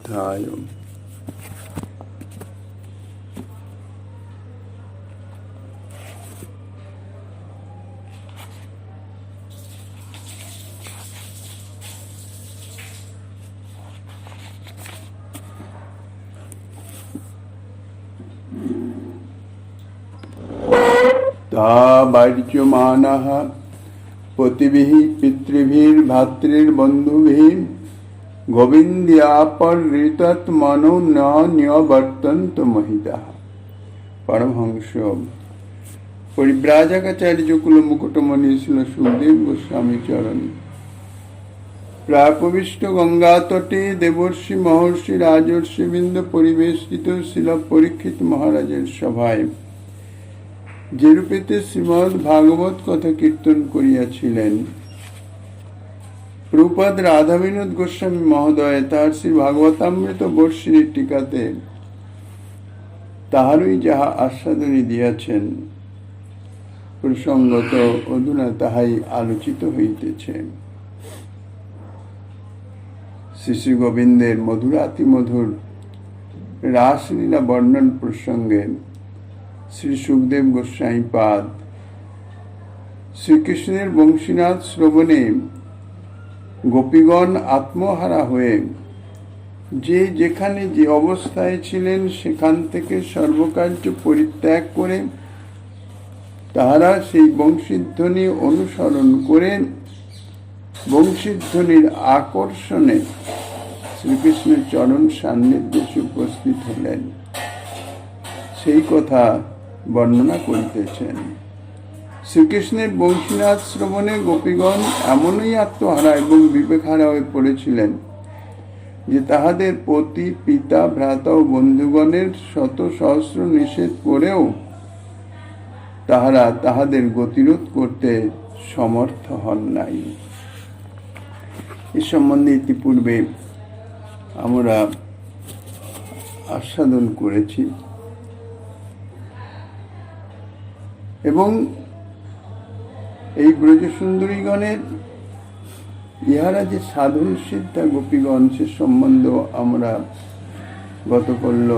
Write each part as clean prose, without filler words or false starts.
অধ্যায়। তা বার্যমানঃ পতিভিঃ পিতৃভির্ভ্রাতৃবন্ধুভিঃ গোবিন্দ্যাপহৃতৎ মনো ন নিবর্তন্ত মহিতঃ। পরমহংস পরিব্রাজকাচার্য কুলমুকুটমণি ছিল সুখদেব গোস্বামী চরণ প্রাপবিষ্ট গঙ্গা তটে দেবর্ষি মহর্ষি রাজর্ষিবৃন্দ পরিবেষ্টিত শিল পরীক্ষিত মহারাজের সভায় যেরূপেতে শ্রীমদ্ ভাগবত কথা কীর্তন করিয়াছিলেন, প্রভুপাদ রাধা বিনোদ গোস্বামী মহোদয় তাহার শ্রী ভাগবতামৃত বর্ষিণীর টিকাতে তাহারই যাহা আস্বাদনী দিয়াছেন, প্রসঙ্গত অধুনা তাহাই আলোচিত হইতেছে। শ্রী শ্রী গোবিন্দের মধুরাতি মধুর রাসলীলা বর্ণন প্রসঙ্গে শ্রী সুখদেব গোস্বামী পাদ শ্রীকৃষ্ণের বংশীনাথ শ্রবণে গোপীগণ আত্মহারা হয়ে যে যেখানে যে অবস্থায় ছিলেন সেখান থেকে সর্বকার্য পরিত্যাগ করে তাহারা সেই বংশীধ্বনি অনুসরণ করে বংশীধ্বনির আকর্ষণে শ্রীকৃষ্ণের চরণ সান্নিধ্যে উপস্থিত হলেন, সেই কথা বর্ণনা করিতেছেন। শ্রীকৃষ্ণের বংশীনাথ শ্রবণে গোপীগণ এমনই আত্মহারা এবং বিবেকহারা হয়ে পড়েছিলেন যে তাহাদের পতি পিতা ভ্রাতা ও বন্ধুগণের শত সহস্র নিষেধ করেও তাহারা তাহাদের গতিরোধ করতে সমর্থ হন নাই। এ সম্বন্ধে ইতিপূর্বে আমরা আস্বাদন করেছি এবং এই ব্রজসুন্দরীগণের ইহারা যে সাধন সিদ্ধা গোপীগণ সে সম্বন্ধ আমরা গতকল্য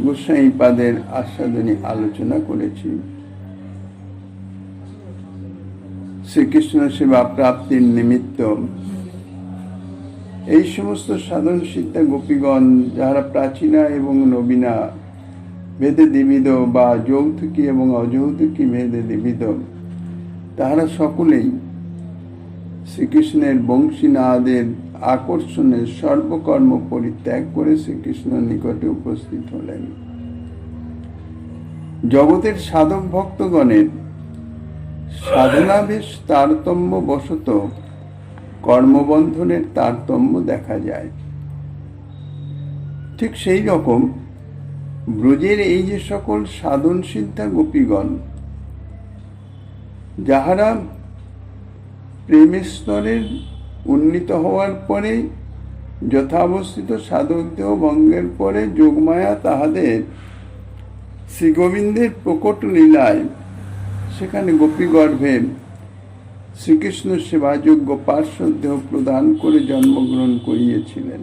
গোস্বামী পাদের আস্বাদনী আলোচনা করেছি। শ্রীকৃষ্ণ সেবা প্রাপ্তির নিমিত্ত এই সমস্ত সাধন সিদ্ধা গোপীগণ যাহারা প্রাচীনা এবং নবীনা ভেদে দ্বিবিধ বা যৌতুকী এবং অযৌতুকী ভেদে দ্বিবিধ, তাহারা সকলেই শ্রীকৃষ্ণের বংশীনাদের আকর্ষণে সর্বকর্ম পরিত্যাগ করে শ্রীকৃষ্ণের নিকটে উপস্থিত হলেন। জগতের সাধক ভক্তগণের সাধনাবেশ তারতম্য বশত কর্মবন্ধনের তারতম্য দেখা যায়। ঠিক সেই রকম ব্রজের এই যে সকল সাধন সিদ্ধা গোপীগণ যাহারা প্রেমের স্তরের উন্নীত হওয়ার পরে যথাবস্থিত সাধক দেহ ভঙ্গের পরে যোগমায়া তাহাদের শ্রীগোবিন্দের প্রকট লীলায় সেখানে গোপীগর্ভে শ্রীকৃষ্ণ সেবাযোগ্য পার্শ্বদ দেহ প্রদান করে জন্মগ্রহণ করিয়েছিলেন।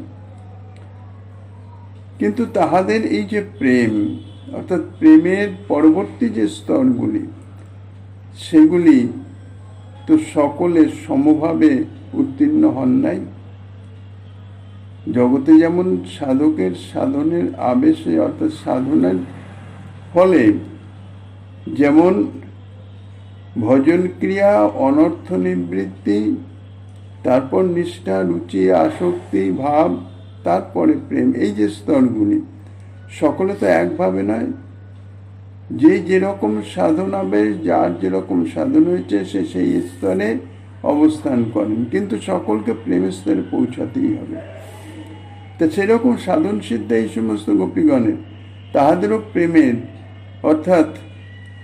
কিন্তু তাহাদের এই যে প্রেম অর্থাৎ প্রেমের পরবর্তী যে স্তরগুলি সেগুলি তো সকলের সমভাবে উত্তীর্ণ হন নাই। জগতে যেমন সাধকের সাধনের আবেশে অর্থাৎ সাধনার ফলে যেমন ভজন ক্রিয়া, অনর্থ নিবৃত্তি, তারপর নিষ্ঠা, রুচি, আসক্তি, ভাব, তারপরে প্রেম, এই যে স্তরগুলি সকলে তো একভাবে নয়। যে যেরকম সাধনাবেশ যার যেরকম সাধন হয়েছে সে সেই স্তরে অবস্থান করেন, কিন্তু সকলকে প্রেমের স্তরে পৌঁছাতেই হবে। তা সেরকম সাধন সিদ্ধা এই সমস্ত গোপীগণের তাহাদেরও প্রেমের অর্থাৎ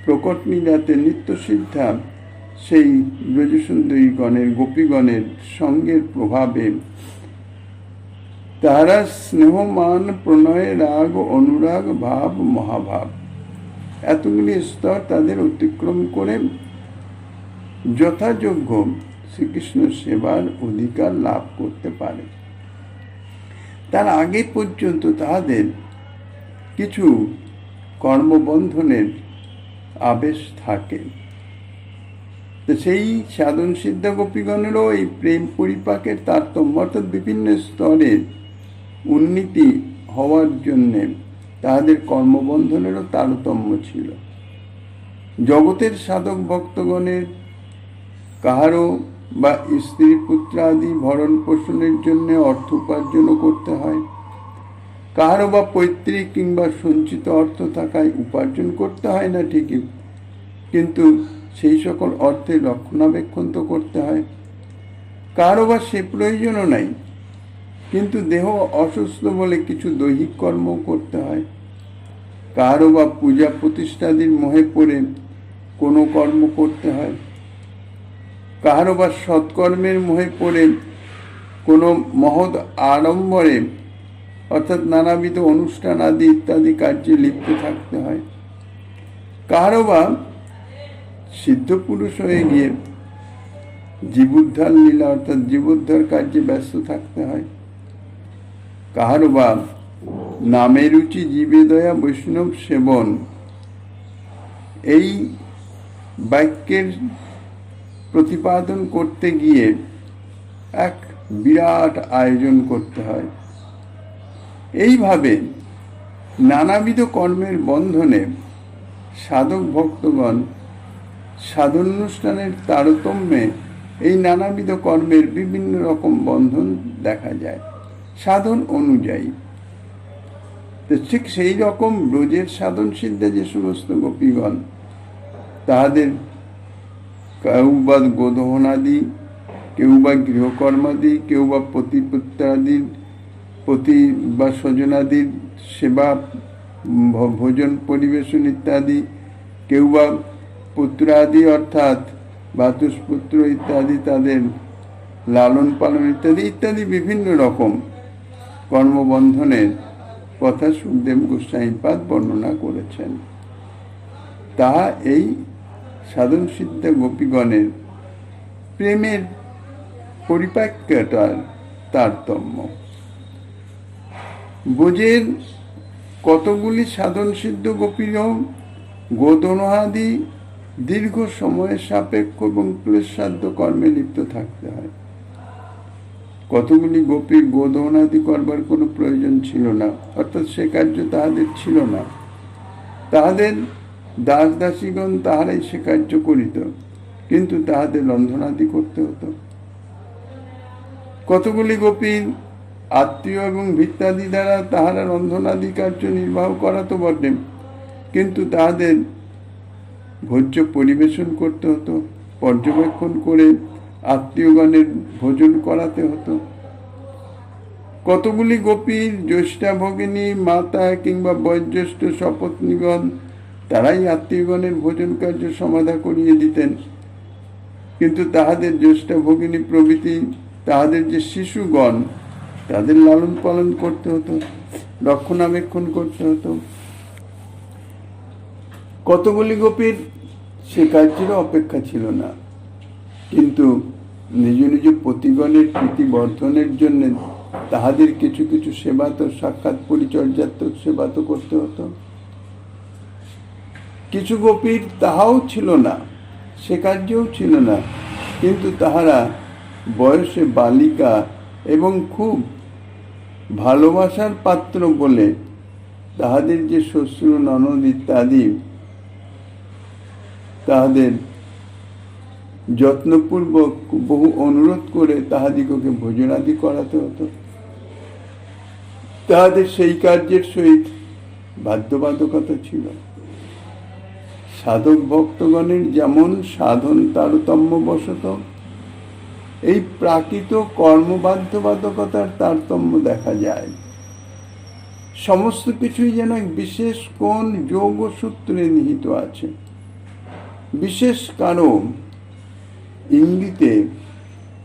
প্রকট লীলাতে নিত্য সিদ্ধা সেই ব্রজসুন্দরীগণের গোপীগণের সঙ্গের প্রভাবে তাহারা স্নেহমান, প্রণয়, রাগ, অনুরাগ, ভাব, মহাভাব এতগুলি স্তর তাদের অতিক্রম করে যথাযোগ্য শ্রীকৃষ্ণ সেবার অধিকার লাভ করতে পারে। তার আগে পর্যন্ত তাহাদের কিছু কর্মবন্ধনের আবেশ থাকে। তো সেই সাধন সিদ্ধা গোপীগণেরও এই প্রেম পরিপাকের তারতম্য, অর্থাৎ বিভিন্ন স্তরের উন্নতি হওয়ার জন্যে তাহাদের কর্মবন্ধনেরও তারতম্য ছিল। জগতের সাধক ভক্তগণের কাহারও বা স্ত্রী পুত্র আদি ভরণ পোষণের জন্য অর্থ উপার্জনও করতে হয়, কাহারও বা পৈতৃক কিংবা সঞ্চিত অর্থ থাকায় উপার্জন করতে হয় না ঠিকই, কিন্তু সেই সকল অর্থের রক্ষণাবেক্ষণ তো করতে হয়। কারো বা সে প্রয়োজনও নাই, কিন্তু দেহ অসুস্থ বলে কিছু দৈহিক কর্ম করতে হয়। কারো বা পূজা প্রতিষ্ঠাদির মোহে পড়ে কোনো কর্ম করতে হয়। কাহারও বা সৎকর্মের মোহে পড়ে কোনো মহৎ আড়ম্বরে অর্থাৎ নানাবিধ অনুষ্ঠান আদি ইত্যাদি কার্যে লিপ্ত থাকতে হয়। কাহারও বা সিদ্ধ পুরুষ হয়ে গিয়ে জীবোদ্ধার লীলা অর্থাৎ জীবোদ্ধার কার্যে ব্যস্ত থাকতে হয়। কাহারও বা নামে রুচি জীবে দয়া বৈষ্ণব সেবন এই বাক্যের প্রতিপাদন করতে গিয়ে এক বিরাট আয়োজন করতে হয়। এইভাবে নানাবিধ কর্মের বন্ধনে সাধক ভক্তগণ সাধনানুষ্ঠানের তারতম্যে এই নানাবিধ কর্মের বিভিন্ন রকম বন্ধন দেখা যায় সাধন অনুযায়ী। তো ঠিক সেই রকম ব্রজের সাধন সিদ্ধে যে সমস্ত গোপীগণ তাহাদের কেউ বা গোদহনাদি, কেউ বা গৃহকর্মাদি, কেউ বা পতিপুত্রাদির পতি বা স্বজনাদির সেবা ভোজন পরিবেশন ইত্যাদি, কেউ বা পুত্রাদি অর্থাৎ ভাতুষপুত্র ইত্যাদি তাদের লালন পালন ইত্যাদি ইত্যাদি বিভিন্ন রকম কর্মবন্ধনের কথা সুখদেব গোস্বামীপাদ বর্ণনা করেছেন। তাহা এই সাধন সিদ্ধা গোপীগণের প্রেমের পরিপাক্যতার তারতম্য। ব্রজের কতগুলি সাধন সিদ্ধ গোপীগণ গোদনাদি দীর্ঘ সময়ের সাপেক্ষ এবং ক্লেশসাধ্য কর্মে লিপ্ত থাকতে হয়। কতগুলি গোপীর গোদনাদি করবার কোনো প্রয়োজন ছিল না, অর্থাৎ সে কার্য তাহাদের ছিল না। তাহাদের দাস দাসীগণ তাহারাই সে কার্য করিত, কিন্তু তাহাদের রন্ধনাদি করতে হতো। কতগুলি গোপীর আত্মীয় এবং ভিত্তাদি দ্বারা তাহারা রন্ধনাদি কার্য নির্বাহ করাতো বটে, কিন্তু তাহাদের ভোজ্য পরিবেশন করতে হতো, পর্যবেক্ষণ করে আত্মীয়গণের ভোজন করাতে হতো। কতগুলি গোপীর জ্যেষ্ঠা ভগিনী মাতা কিংবা বয়োজ্যেষ্ঠ সপত্নীগণ তারাই আত্মীয়গণের ভোজন কার্য সমাধা করিয়ে দিতেন, কিন্তু তাহাদের জ্যেষ্ঠা ভগিনী প্রভৃতি তাহাদের যে শিশুগণ তাদের লালন পালন করতে হতো, রক্ষণাবেক্ষণ করতে হতো। কতগুলি গোপীর সে কার্যেরও অপেক্ষা ছিল না, কিন্তু নিজ নিজ পতিগণের প্রীতি বর্ধনের জন্য তাহাদের কিছু কিছু সেবা তো সাক্ষাৎ পরিচর্যাত্মক সেবা তো করতে হতো। কিছু গোপীর তাহাও ছিল না, সে কার্যও ছিল না, কিন্তু তাহারা বয়সে বালিকা এবং খুব ভালোবাসার পাত্র বলে তাহাদের যে শ্বশুর ননদ ইত্যাদি তাহাদের যত্নপূর্বক বহু অনুরোধ করে তাহাদিগকে ভোজনাদি করাতে হতো। তাহাদের সেই কার্যের সহিত বাধ্যবাধকতা ছিল। সাধক ভক্তগণের যেমন সাধন তারতম্য বশত এই প্রাকৃত কর্মবাধ্যবাধকতার তারতম্য দেখা যায়। সমস্ত কিছুই যেন এক বিশেষ কোন যোগ সূত্রে নিহিত আছে, বিশেষ কারো ইঙ্গিতে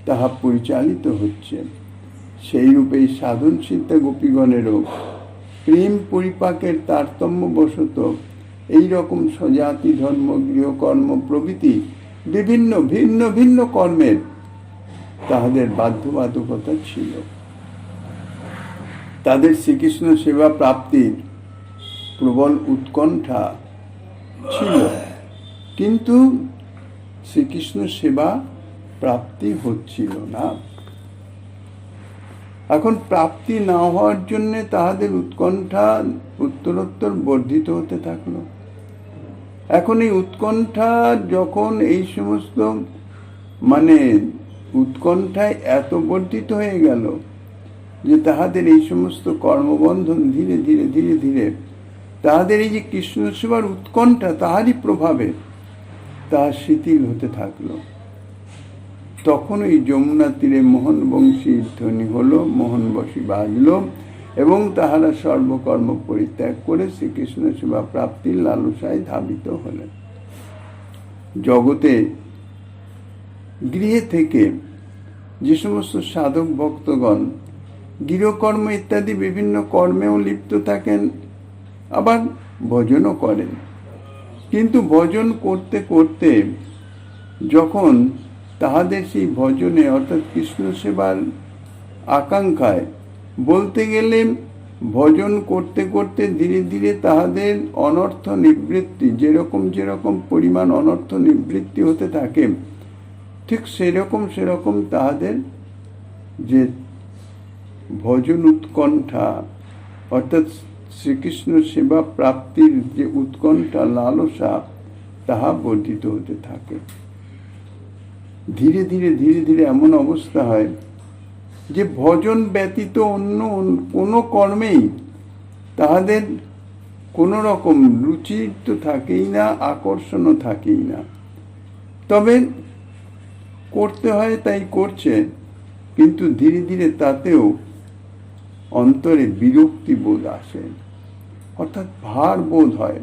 তাহা পরিচালিত হচ্ছে। সেই রূপেই সাধন সিদ্ধা গোপীগণেরও প্রেম পরিপাকের তারতম্য বশত এই রকম স্বজাতি ধর্ম গৃহকর্ম প্রভৃতি বিভিন্ন ভিন্ন ভিন্ন কর্মের তাহাদের বাধ্যবাধকতা ছিল। তাদের শ্রীকৃষ্ণ সেবা প্রাপ্তির প্রবল উৎকণ্ঠা ছিল, কিন্তু শ্রীকৃষ্ণ সেবা প্রাপ্তি হচ্ছিল না। এখন প্রাপ্তি না হওয়ার জন্য তাহাদের উৎকণ্ঠা উত্তরোত্তর বর্ধিত হতে থাকলো। এখন এই উৎকণ্ঠা যখন এই সমস্ত উৎকণ্ঠায় এত বর্ধিত হয়ে গেল যে তাহাদের এই সমস্ত কর্মবন্ধন ধীরে ধীরে ধীরে ধীরে তাহাদের এই যে কৃষ্ণ সেবার উৎকণ্ঠা তাহারই প্রভাবে তাহা শিথিল হতে থাকলো। তখন ওই যমুনা তীরে মোহন বংশীর ধ্বনি হলো, মোহন বংশী বাজল, এবং তাহারা সর্বকর্ম পরিত্যাগ করে শ্রীকৃষ্ণ সেবা প্রাপ্তির লালসায় ধাবিত হলেন। জগতে গৃহে থেকে যে সমস্ত সাধক ভক্তগণ গৃহকর্ম ইত্যাদি বিভিন্ন কর্মেও লিপ্ত থাকেন, আবার ভজনও করেন, কিন্তু ভজন করতে করতে যখন তাহাদের সেই ভজনে অর্থাৎ কৃষ্ণ সেবার আকাঙ্ক্ষায়, বলতে গেলে ভজন করতে করতে ধীরে ধীরে তাহাদের অনর্থ নিবৃত্তি, যেরকম যেরকম পরিমাণ অনর্থ নিবৃত্তি হতে থাকে, ঠিক সেরকম তাহাদের যে ভজন উৎকণ্ঠা অর্থাৎ শ্রীকৃষ্ণ সেবা প্রাপ্তির যে উৎকণ্ঠা লালসা তাহা বর্ধিত হতে থাকে। ধীরে ধীরে ধীরে ধীরে এমন অবস্থা হয় যে ভজন ব্যতীত অন্য কোনো কর্মেই তাহাদের কোনো রকম রুচি তো থাকেই না, আকর্ষণও থাকেই না। তবে করতে হয় তাই করছে, কিন্তু ধীরে ধীরে তাতেও অন্তরে বিরক্তি বোধ আসে, অর্থাৎ ভার বোধ হয়।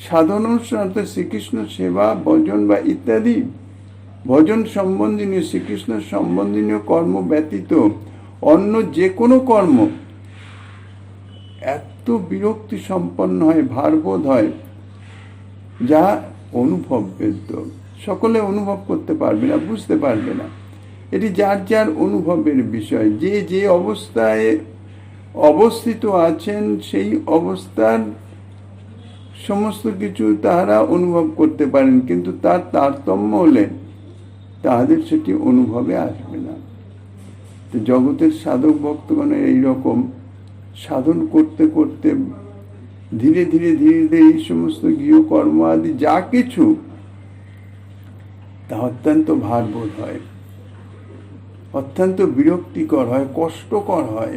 সাধন অর্থাৎ শ্রীকৃষ্ণ সেবা ভজন বা ইত্যাদি ভজন সম্বন্ধীয় শ্রীকৃষ্ণ সম্বন্ধীয় কর্ম ব্যতীত অন্য যে কোনো কর্ম এত বিরক্তি সম্পন্ন হয়, ভারবোধ হয়, যা অনুভব বেদ্য। সকলে অনুভব করতে পারবে না, বুঝতে পারবে না। এটি যার যার অনুভবের বিষয়। যে যে অবস্থায় অবস্থিত আছেন সেই অবস্থার সমস্ত কিছু তাহারা অনুভব করতে পারেন, কিন্তু তার তারতম্য হলে তাহাদের সেটি অনুভবে আসবে না। তো জগতের সাধক ভক্তগণের এইরকম সাধন করতে করতে ধীরে ধীরে ধীরে ধীরে এই সমস্ত গৃহকর্ম আদি যা কিছু তা অত্যন্ত ভারবোধ হয়, অত্যন্ত বিরক্তিকর হয়, কষ্টকর হয়,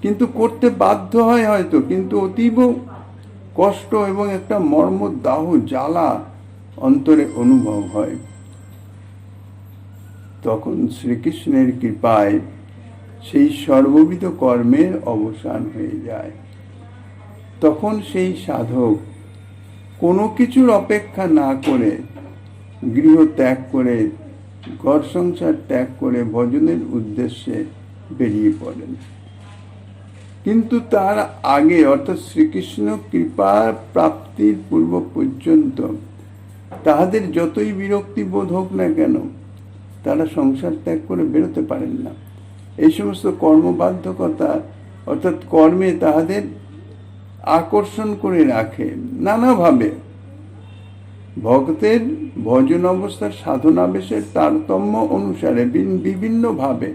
কিন্তু করতে বাধ্য হয় হয়তো, কিন্তু অতীব কষ্ট এবং একটা মর্মদাহ জ্বালা অন্তরে অনুভব হয়। তখন শ্রীকৃষ্ণের কৃপায় সেই সর্ববিধ কর্মের অবসান হয়ে যায়। তখন সেই সাধক কোনো কিছুর অপেক্ষা না করে গৃহ ত্যাগ করে, ঘর সংসার ত্যাগ করে ভজনের উদ্দেশ্যে বেরিয়ে পড়েন। কিন্তু তার আগে অর্থাৎ শ্রীকৃষ্ণ কৃপা প্রাপ্তির পূর্ব পর্যন্ত তাহাদের যতই বিরক্তি বোধ হোক না কেন, তারা সংসার ত্যাগ করে বেরোতে পারেন না। এই সমস্ত কর্মবাধ্যকতা অর্থাৎ কর্মে তাহাদের আকর্ষণ করে রাখে নানাভাবে। ভক্তের ভজন অবস্থার সাধনাবেশের তারতম্য অনুসারে বিভিন্নভাবে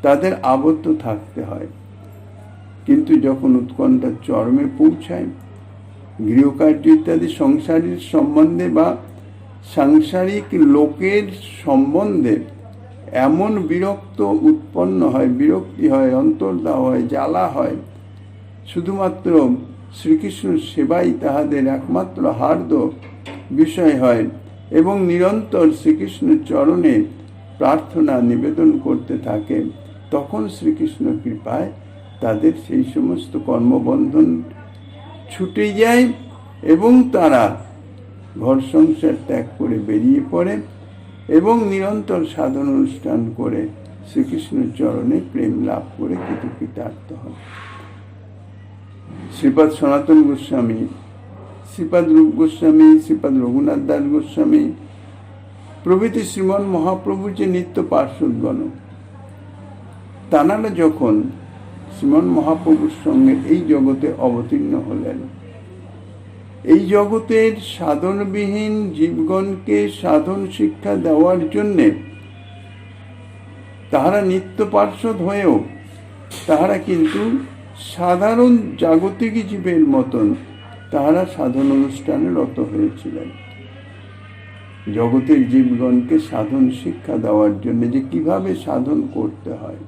তাদের আবদ্ধ থাকতে হয়। কিন্তু যখন উৎকণ্ঠা চরমে পৌঁছায়, গৃহকার্য ইত্যাদি সংসারের সম্বন্ধে বা সাংসারিক লোকের সম্বন্ধে এমন বিরক্ত উৎপন্ন হয়, বিরক্তি হয়, অন্তর্দাহ হয়, জ্বালা হয়, শুধুমাত্র শ্রীকৃষ্ণ সেবাই তাহাদের একমাত্র হার্দ বিষয় হয়, এবং নিরন্তর শ্রীকৃষ্ণ চরণে প্রার্থনা নিবেদন করতে থাকে। তখন শ্রীকৃষ্ণ কৃপায় তাদের সেই সমস্ত কর্মবন্ধন ছুটে যায় এবং তারা ঘর সংসার ত্যাগ করে বেরিয়ে পড়ে এবং নিরন্তর সাধন অনুষ্ঠান করে শ্রীকৃষ্ণ চরণে প্রেম লাভ করে কৃতার্থ হন। শ্রীপাদ সনাতন গোস্বামী, শ্রীপাদ রূপ গোস্বামী, শ্রীপাদ রঘুনাথ দাস গোস্বামী প্রভৃতি শ্রীমন মহাপ্রভুর যে নিত্য পার্শ্বদগণ, তাঁরা যখন শ্রীমন মহাপ্রভুর সঙ্গে এই জগতে অবতীর্ণ হলেন। এই জগতের সাধনবিহীন জীবগণকে সাধন শিক্ষা দেওয়ার জন্যে তাহারা নিত্য পার্ষদ হয়েও তাহারা কিন্তু সাধারণ জাগতিক জীবের মতন তাহারা সাধন অনুষ্ঠানে রত হয়েছিলেন। জগতের জীবগণকে সাধন শিক্ষা দেওয়ার জন্য যে কিভাবে সাধন করতে হয়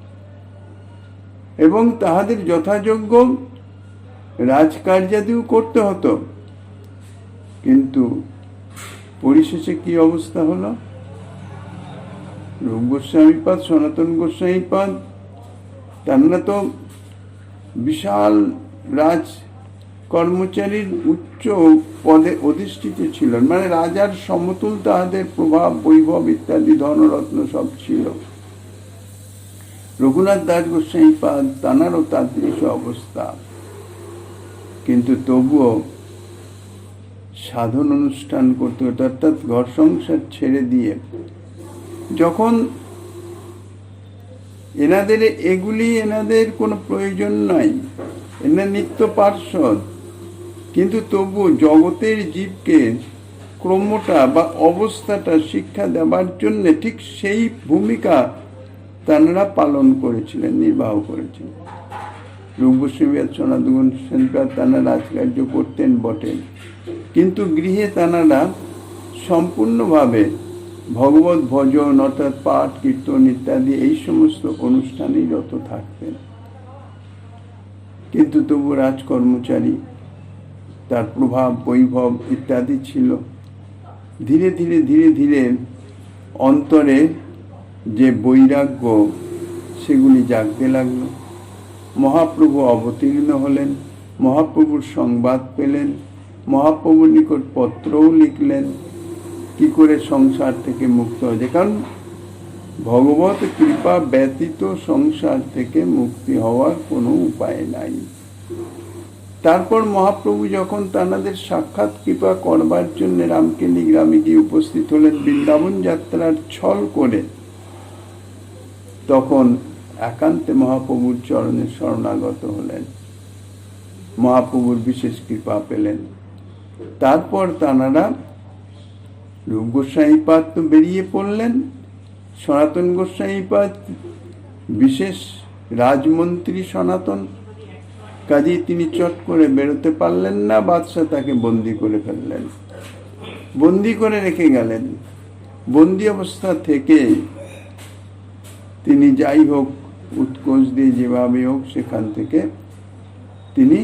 এবং তাহাদের যথাযোগ্য রাজকার্যাদিও করতে হতো। কিন্তু পরিশেষে কি অবস্থা হলো? রূপ গোস্বামীপাদ, সনাতন গোস্বামীপাদ, তারা তো বিশাল রাজ কর্মচারীর উচ্চ পদে অধিষ্ঠিত ছিলেন, মানে রাজার সমতুল তাহাদের প্রভাব, বৈভব ইত্যাদি ধনরত্ন সব ছিল। রঘুনাথ দাস গোস্বামীপাদ তাঁরও তাদৃশ অবস্থা, কিন্তু তবুও সাধন অনুষ্ঠান করতে হতো, অর্থাৎ ঘর সংসার ছেড়ে দিয়ে। যখন এনাদের কোনো প্রয়োজন নাই, এনার নিত্য পার্ষদ, কিন্তু তবু জগতের জীবকে ক্রমটা বা অবস্থাটা শিক্ষা দেওয়ার জন্য ঠিক সেই ভূমিকা তাঁরা পালন করেছিলেন, নির্বাহ করেছিলেন। রূপ গোস্বামী, সনাতন গোস্বামীপাদ তাঁরা রাজকার্য করতেন বটেন, কিন্তু গৃহে তাঁরা সম্পূর্ণভাবে ভগবত ভজন অর্থাৎ পাঠ কীর্তন ইত্যাদি এই সমস্ত অনুষ্ঠানেই রত থাকতেন। কিন্তু তবু রাজকর্মচারী, তার প্রভাব বৈভব ইত্যাদি ছিল। ধীরে ধীরে ধীরে ধীরে অন্তরে যে বৈরাগ্য সেগুলি জাগতে লাগলো। মহাপ্রভু অবতীর্ণ হলেন, মহাপ্রভুর সংবাদ পেলেন, মহাপ্রভুর নিকট পত্রও লিখলেন কি করে সংসার থেকে মুক্ত হয়েছে, কারণ ভগবত কৃপা ব্যতীত সংসার থেকে মুক্তি হওয়ার কোনো উপায় নাই। তারপর মহাপ্রভু যখন তাঁদের সাক্ষাৎ কৃপা করবার জন্য রামকেলি গ্রামে গিয়ে উপস্থিত হলেন বৃন্দাবন যাত্রার ছল করে, তখন একান্তে মহাপ্রভুর চরণে শরণাগত হলেন, মহাপ্রভুর বিশেষ কৃপা পেলেন। তারপর তাঁরা রূপ গোস্বামীপাদ তো বেরিয়ে পড়লেন, সনাতন গোস্বামীপাদ বিশেষ রাজমন্ত্রী সনাতন, কাজেই তিনি চট করে বেরোতে পারলেন না, বাদশাহ তাকে বন্দি করে ফেললেন, বন্দি করে রেখে গেলেন। বন্দি অবস্থা থেকে তিনি যাই হোক উৎকোচ দিয়ে যেভাবে হোক সেখান থেকে তিনি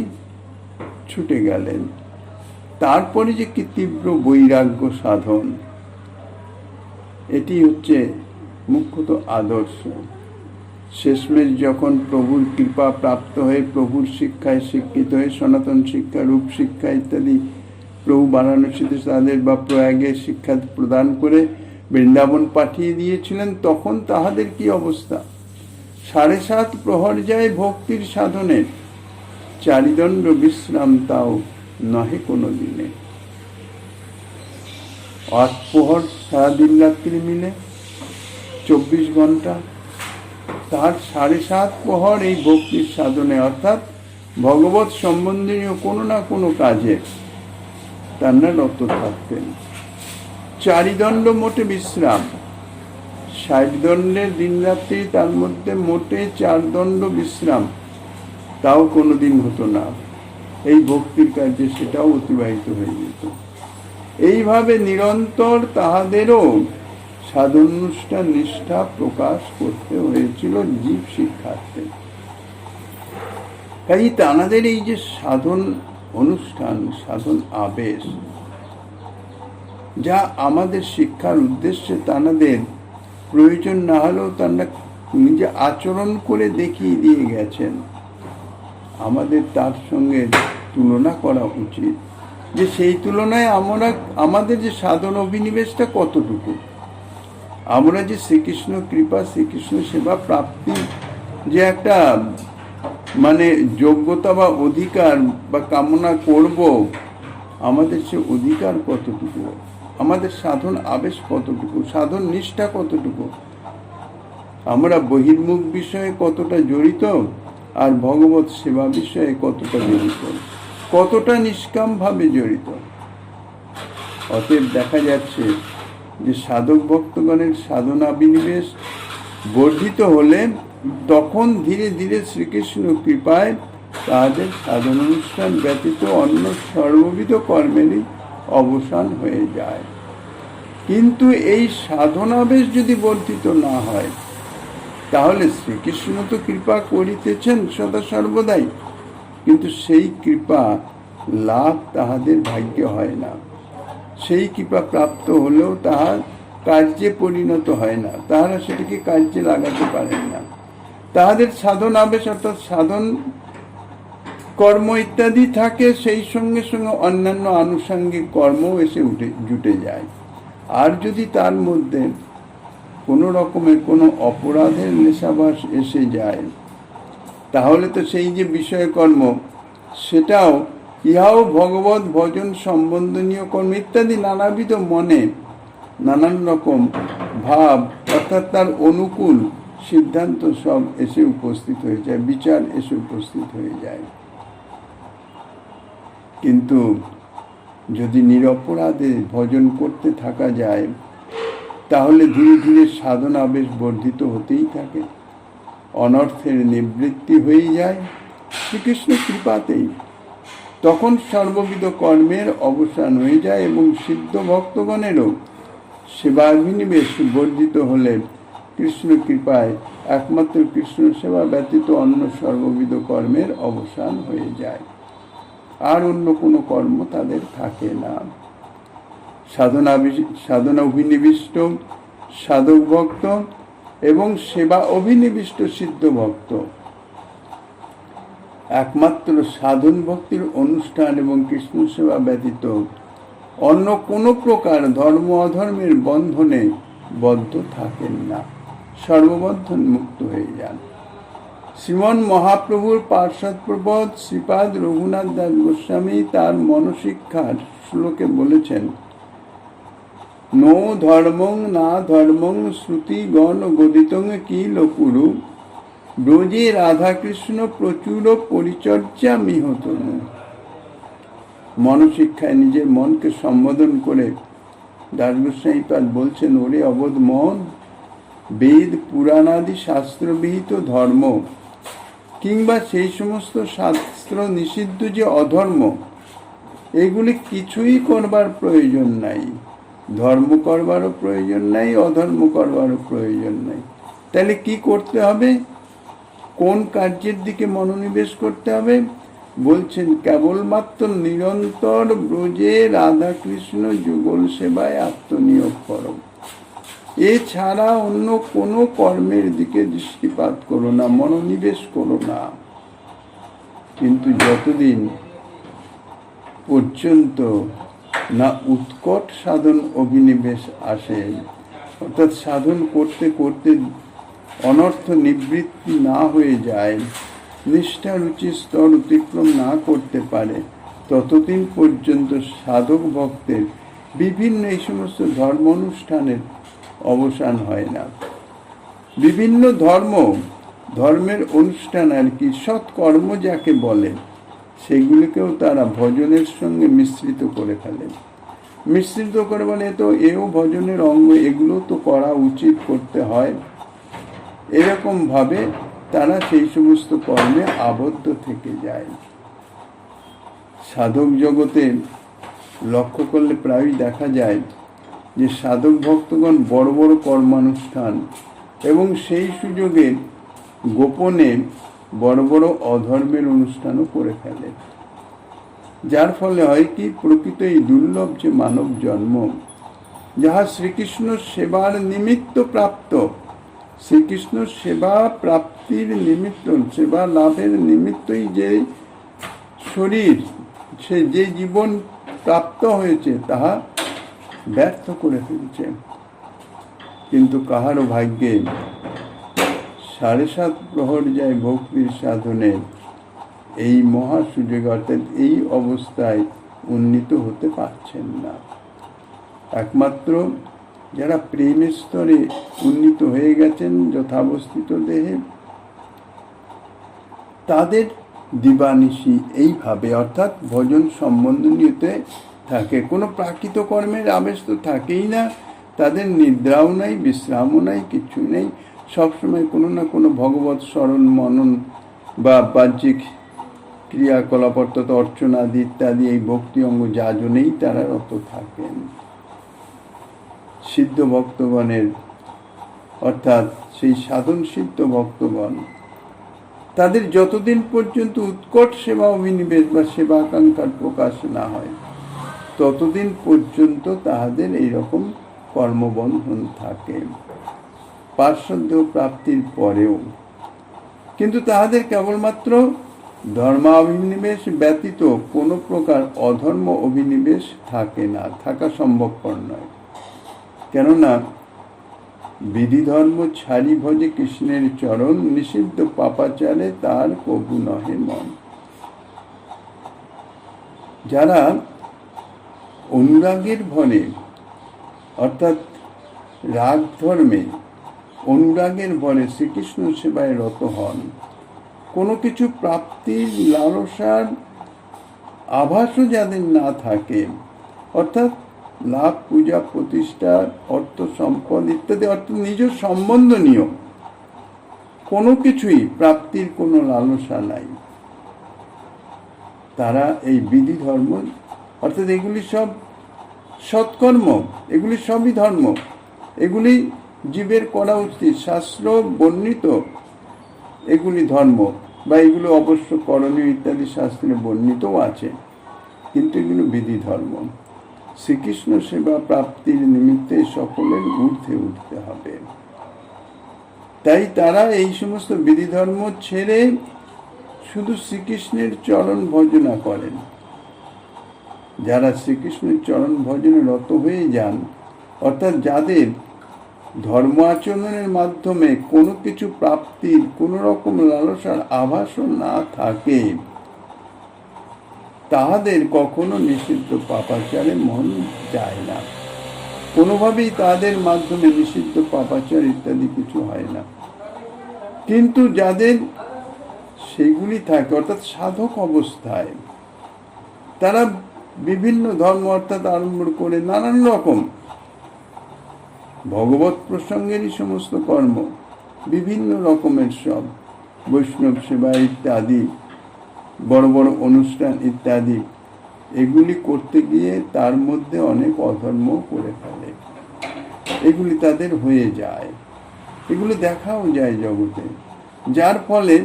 ছুটে গেলেন। তারপরে যে কি তীব্র বৈরাগ্য সাধন, এটি হচ্ছে মুখ্যত আদর্শ। শেষমেশ যখন প্রভুর কৃপা প্রাপ্ত হয়ে প্রভুর শিক্ষায় শিক্ষিত হয়ে সনাতন শিক্ষা, রূপ শিক্ষা ইত্যাদি প্রভু বারাণসীতে তাদের বা প্রয়াগে শিক্ষা প্রদান করে বৃন্দাবন পাঠিয়ে দিয়েছিলেন, তখন তাহাদের কি অবস্থা? 7.5 প্রহর যায় ভক্তির সাধনে, চারিদণ্ড বিশ্রাম তাও নহে কোনো দিনে। 8 প্রহর সারাদিন রাত্রি মিলে 24 ঘন্টা, তার 7.5 প্রহর এই ভক্তির সাধনে, অর্থাৎ ভগবত সম্বন্ধীয় কোনো না কোনো কাজে তারা রত থাকতেন। চারিদণ্ড মোটে বিশ্রাম, 60 দণ্ডের দিন রাত্রি, তার মধ্যে মোটে 4 দণ্ড বিশ্রাম, তাও কোনোদিন হতো না। এই ভক্তির কার্যে সেটাও অতিবাহিত হয়ে যেত। এইভাবে নিরন্তর তাহাদেরও সাধনানুষ্ঠান নিষ্ঠা প্রকাশ করতে হয়েছিল জীব শিক্ষার্থে। তাই তাঁদের এই যে সাধন অনুষ্ঠান, সাধন আবেশ, যা আমাদের শিক্ষার উদ্দেশ্যে তাঁদের প্রয়োজন না হলেও তারা নিজে আচরণ করে দেখিয়ে দিয়ে গেছেন, আমাদের তার সঙ্গে তুলনা করা উচিত, যে সেই তুলনায় আমাদের যে সাধন অভিনিবেশটা কতটুকু, আমরা যে শ্রীকৃষ্ণ কৃপা, শ্রীকৃষ্ণ সেবা প্রাপ্তি যে একটা মানে যোগ্যতা বা অধিকার বা কামনা করব, আমাদের সে অধিকার কতটুকু, আমাদের সাধন আবেশ কতটুকু, সাধন নিষ্ঠা কতটুকু, আমরা বহির্মুখ বিষয়ে কতটা জড়িত, আর ভগবত সেবা বিষয়ে কতটা জড়িত, কতটা নিষ্কামভাবে জড়িত। অতএব দেখা যাচ্ছে যে সাধক ভক্তগণের সাধনা বিনিবেশ বর্ধিত হলে তখন ধীরে ধীরে শ্রীকৃষ্ণ কৃপায় তাদের সাধন অনুষ্ঠান ব্যতীত অন্য সর্ববিধ কর্মেরই অবসান হয়ে যায়। কিন্তু এই সাধনাবেশ যদি বর্ধিত না হয়, তাহলে শ্রীকৃষ্ণ তো কৃপা করিতেছেন সদা সর্বদাই, কিন্তু সেই কৃপা লাভ তাহাদের ভাগ্য হয় না। সেই কৃপা প্রাপ্ত হলেও তাহার কার্যে পরিণত হয় না, তাহারা সেটিকে কার্যে লাগাতে পারেন না। তাহাদের সাধন আবেশ অর্থাৎ সাধন কর্ম ইত্যাদি থাকে, সেই সঙ্গে সঙ্গে অন্যান্য আনুষঙ্গিক কর্মও এসে জুটে যায়। আর যদি তার মধ্যে কোনো রকমের কোনো অপরাধের নেশাবাস এসে যায়, তাহলে তো সেই যে বিষয় কর্ম, সেটাও ইহাও ভগবত ভজন সম্বন্ধনীয় কর্ম ইত্যাদি নানাবিধ মনে নানান রকম ভাব অর্থাৎ তার অনুকূল সিদ্ধান্ত সব এসে উপস্থিত হয়ে যায়, বিচার এসে উপস্থিত হয়ে যায়। কিন্তু যদি নিরপরাধে ভজন করতে থাকা যায়, তাহলে ধীরে ধীরে সাধনা বেশ বর্ধিত হতেই থাকে, অনর্থের নিবৃত্তি হয়ে যায় শ্রীকৃষ্ণ কৃপাতেই। তখন সর্ববিধ কর্মের অবসান হয়ে যায় এবং সিদ্ধ ভক্তগণেরও সেবাভিনিবেশ বর্ধিত হলে কৃষ্ণ কৃপায় একমাত্র কৃষ্ণ সেবা ব্যতীত অন্য সর্ববিধ কর্মের অবসান হয়ে যায়, আর অন্য কোনো কর্ম তাদের থাকে না। সাধনা অভিনিবিষ্ট সাধক ভক্ত এবং সেবা অভিনিবিষ্ট সিদ্ধ ভক্ত একমাত্র সাধন ভক্তির অনুষ্ঠান এবং কৃষ্ণ সেবা ব্যতীত অন্য কোনো প্রকার ধর্ম অধর্মের বন্ধনে বদ্ধ থাকেন না, সর্ববন্ধন মুক্ত হয়ে যান। শ্রীমন মহাপ্রভুর পার্ষদ প্রবোধ শ্রীপাদ রঘুনাথ দাস গোস্বামী তার মনশিক্ষার শ্লোকে বলেছেন, নো ধর্মং না ধর্মং শ্রুতি গণ গদিতং কিল কুরু ব্রজে রাধাকৃষ্ণ প্রচুর পরিচর্যা মিহতনু। মনশিক্ষায় নিজের মনকে সম্বোধন করে দাস গোস্বামীপাদ বলছেন, ওরে অবোধ মন, বেদ পুরাণাদি শাস্ত্রবিহিত ধর্ম কিংবা সেই সমস্ত শাস্ত্র নিষিদ্ধ যে অধর্ম, এগুলি কিছুই করবার প্রয়োজন নাই। ধর্ম করবারও প্রয়োজন নাই, অধর্ম করবারও প্রয়োজন নাই। তাহলে কি করতে হবে? কোন কার্যের দিকে মনোনিবেশ করতে হবে? বলছেন, কেবলমাত্র নিরন্তর ব্রজে রাধাকৃষ্ণ যুগল সেবায় আত্মনিয়োগ করো। এছাড়া অন্য কোনো কর্মের দিকে দৃষ্টিপাত করো না, মনোনিবেশ করো না। কিন্তু যতদিন পর্যন্ত না উৎকট সাধন অভিনিবেশ আসে, অর্থাৎ সাধন করতে করতে অনর্থ নিবৃত্তি না হয়ে যায়, নিষ্ঠা রুচি স্তর অতিক্রম না করতে পারে, ততদিন পর্যন্ত সাধক ভক্তের বিভিন্ন এই সমস্ত ধর্ম অনুষ্ঠানের অবসান হয় না। বিভিন্ন ধর্মের অনুষ্ঠান আর কি, সৎকর্ম যাকে বলে, সেগুলিকেও তারা ভজনের সঙ্গে মিশ্রিত করে ফেলে। মিশ্রিত করে বলে তো এও ভজনের অঙ্গ, এগুলো তো করা উচিত, করতে হয়। এরকম ভাবে তারা সেই সমস্ত কর্মে আবদ্ধ থেকে যায়। সাধক জগতে লক্ষ্য করলে প্রায়ই দেখা যায় যে সাধক ভক্তগণ বড় বড় কর্মানুষ্ঠান এবং সেই সুযোগে গোপনে বড় বড় অধর্মের অনুষ্ঠানও করে ফেলে, যার ফলে হয় কি, প্রকৃত এই দুর্লভ যে মানব জন্ম, যাহা শ্রীকৃষ্ণ সেবার নিমিত্ত প্রাপ্ত, শ্রীকৃষ্ণ সেবা প্রাপ্তির নিমিত্ত, সেবা লাভের নিমিত্তই যে শরীর, সে যে জীবন প্রাপ্ত হয়েছে, তাহা ব্যর্থ করে ফেলছে। কিন্তু কাহারও ভাগ্যে 7.5 প্রহর যায় ভক্তির সাধনে, এই মহা সুযোগ অর্থাৎ এই অবস্থায় উন্নীত হতে পারছেন না। একমাত্র যারা প্রেমের স্তরে উন্নীত হয়ে গেছেন যথাবস্থিত দেহে, তাদের দিবানিশি এইভাবে অর্থাৎ ভজন সম্বন্ধনীয়তে থাকে। কোনো প্রাকৃত কর্মের আবেশ তো থাকেই না, তাদের নিদ্রাও নাই, বিশ্রামও নাই, কিছু নেই। সবসময় কোনো না কোনো ভগবৎ স্মরণ মনন বা বাহ্যিক ক্রিয়াকলাপ অর্থাৎ অর্চনাদি ইত্যাদি এই ভক্তি অঙ্গ যাজনেই তারা রত থাকেন। সিদ্ধ ভক্তগণের অর্থাৎ সেই সাধন সিদ্ধ ভক্তগণ তাদের যতদিন পর্যন্ত উৎকট সেবা অভিনিবেশ বা সেবা আকাঙ্ক্ষার প্রকাশ না হয় ততদিন পর্যন্ত তাহাদের এইরকম কর্মবন্ধন থাকে, পার্শ্বদ প্রাপ্তির পরেও। কিন্তু তাহাদের কেবলমাত্র ধর্মাভিনিবেশ ব্যতীত কোনো প্রকার অধর্ম অভিনিবেশ থাকে না, থাকা সম্ভবপর নয়। কেননা বিধি ধর্ম ছাড়ি ভজে কৃষ্ণের চরণ, নিষিদ্ধ পাপাচারে তার কবু নহে মন। যারা অনুরাগের ভরে অর্থাৎ রাগ ধর্মে অনুরাগের ভরে শ্রীকৃষ্ণ সেবায় রত হন, কোনো কিছু প্রাপ্তির লালসার আভাসও যাদের না থাকে, অর্থাৎ লাভ পূজা প্রতিষ্ঠা অর্থ সম্পদ ইত্যাদি অর্থাৎ নিজ সম্বন্ধনীয় কোনো কিছুই প্রাপ্তির কোনো লালসা নাই, তারা এই বিধি ধর্ম অর্থাৎ এগুলি সব সৎকর্ম, এগুলি সবই ধর্ম, এগুলি জীবের করা উচিত, শাস্ত্র বর্ণিত এগুলি ধর্ম বা এগুলো অবশ্য করণীয় ইত্যাদি শাস্ত্রে বর্ণিতও আছে, কিন্তু এগুলো বিধি ধর্ম। শ্রীকৃষ্ণ সেবা প্রাপ্তির নিমিত্তে সকলের ঊর্ধ্বে উঠতে হবে। তাই তারা এই সমস্ত বিধি ধর্ম ছেড়ে শুধু শ্রীকৃষ্ণের চরণ ভজনা করেন। যারা শ্রীকৃষ্ণের চরণ ভজনে রত হয়ে যান, অর্থাৎ যাদের ধর্ম আচরণের মাধ্যমে কোনো কিছু প্রাপ্তির কোনো রকম লালসার আভাসও না থাকে, তাহাদের কখনো নিষিদ্ধ পাপাচারে মন যায় না, কোনোভাবেই তাদের মাধ্যমে নিষিদ্ধ পাপাচার ইত্যাদি কিছু হয় না। কিন্তু যাদের সেগুলি থাকে অর্থাৎ সাধক অবস্থায়, তারা বিভিন্ন ধর্ম অর্থাৎ আরম্ভ করে নানান রকম ভগবত প্রসঙ্গেরই সমস্ত কর্ম, বিভিন্ন রকমের সব বৈষ্ণব সেবা ইত্যাদি বড় বড় অনুষ্ঠান ইত্যাদি, এগুলি করতে গিয়ে তার মধ্যে অনেক অধর্ম করে ফেলে, এগুলি তাদের হয়ে যায়, এগুলি দেখাও যায় জগতে, যার ফলে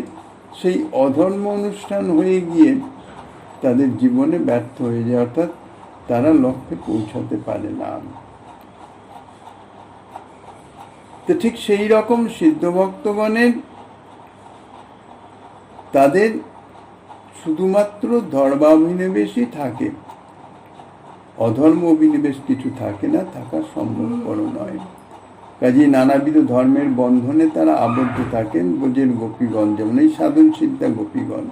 সেই অধর্ম অনুষ্ঠান হয়ে গিয়ে তাদের জীবনে ব্যর্থ হয়ে যায়, অর্থাৎ তারা লক্ষ্যে পৌঁছাতে পারে না। তো ঠিক সেই রকম সিদ্ধ ভক্তগণের তাদের শুধুমাত্র ধর্মাভিনিবেশই থাকে, অধর্ম অভিনিবেশ কিছু থাকে না, থাকা সম্ভবপর নয়। কাজে নানাবিধ ধর্মের বন্ধনে তারা আবদ্ধ থাকেন ব্রজের গোপীগণ, যেমন এই সাধন সিদ্ধা গোপীগণ।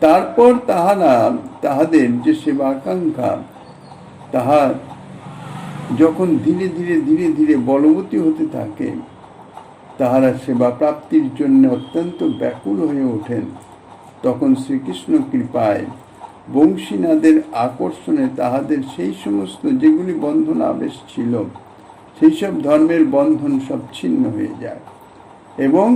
তারপর তাহারা তাহাদের যে সেবা আকাঙ্ক্ষা তাহা যখন ধীরে ধীরে ধীরে ধীরে বলবতী হতে থাকে, তাহারা সেবা প্রাপ্তির জন্য অত্যন্ত ব্যাকুল হয়ে ওঠেন, তখন শ্রীকৃষ্ণ কৃপায় বংশীনাদের আকর্ষণে তাহাদের সেই সমস্ত যেগুলি বন্ধন আবেশ ছিল, সেই সব ধর্মের বন্ধন সব ছিন্ন হয়ে যায় এবং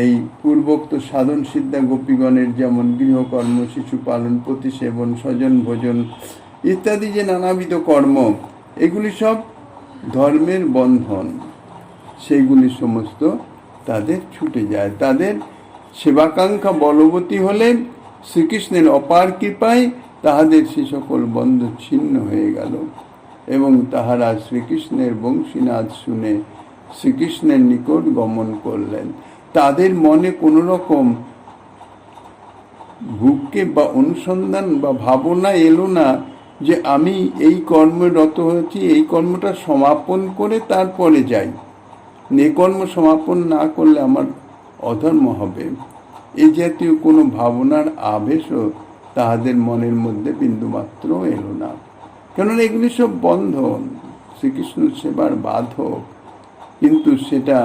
এই পূর্বোক্ত সাধন সিদ্ধা গোপীগণের যেমন গৃহকর্ম, শিশু পালন, প্রতিসেবন, স্বজন ভোজন ইত্যাদি যে নানাবিধ কর্ম, এগুলি সব ধর্মের বন্ধন, সেইগুলি সমস্ত তাদের ছুটে যায়। তাদের সেবাকাঙ্ক্ষা বলবতী হলে শ্রীকৃষ্ণের অপার কৃপায় তাহাদের সে সকল বন্ধ ছিন্ন হয়ে গেল এবং তাহারা শ্রীকৃষ্ণের বংশীনাদ শুনে শ্রীকৃষ্ণের নিকট গমন করলেন। তাদের মনে কোনো রকম ভূক্ষেপ বা অনুসন্ধান বা ভাবনা এলো না যে আমি এই কর্মে রত হয়েছি, এই কর্মটা সমাপন করে তারপরে যাই, এই কর্ম সমাপন না করলে আমার অধর্ম হবে, এই জাতীয় কোনো ভাবনার আবেশও তাহাদের মনের মধ্যে বিন্দুমাত্র এলো না। কেননা এগুলি সব বন্ধন, শ্রীকৃষ্ণ সেবার বাধক, কিন্তু সেটা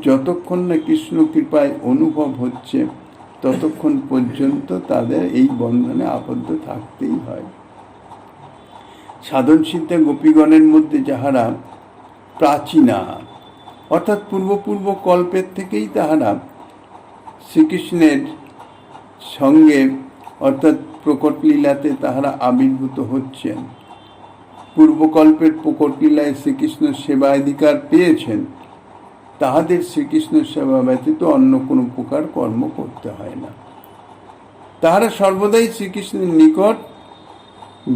যতক্ষণ না কৃষ্ণ কৃপায় অনুভব হচ্ছে ততক্ষণ পর্যন্ত তাদের এই বন্ধনে আবদ্ধ থাকতেই হয়। সাধন সিদ্ধা গোপীগণের মধ্যে যাহারা প্রাচীনা, অর্থাৎ পূর্ব কল্পের থেকেই তাহারা শ্রীকৃষ্ণের সঙ্গে অর্থাৎ প্রকট লীলাতে তাহারা আবির্ভূত হচ্ছেন, পূর্বকল্পের প্রকট লীলায় শ্রীকৃষ্ণ সেবাধিকার পেয়েছেন, তাহাদের শ্রীকৃষ্ণ সেবা ব্যতীত অন্য কোনো প্রকার কর্ম করতে হয় না। তাহারা সর্বদাই শ্রীকৃষ্ণের নিকট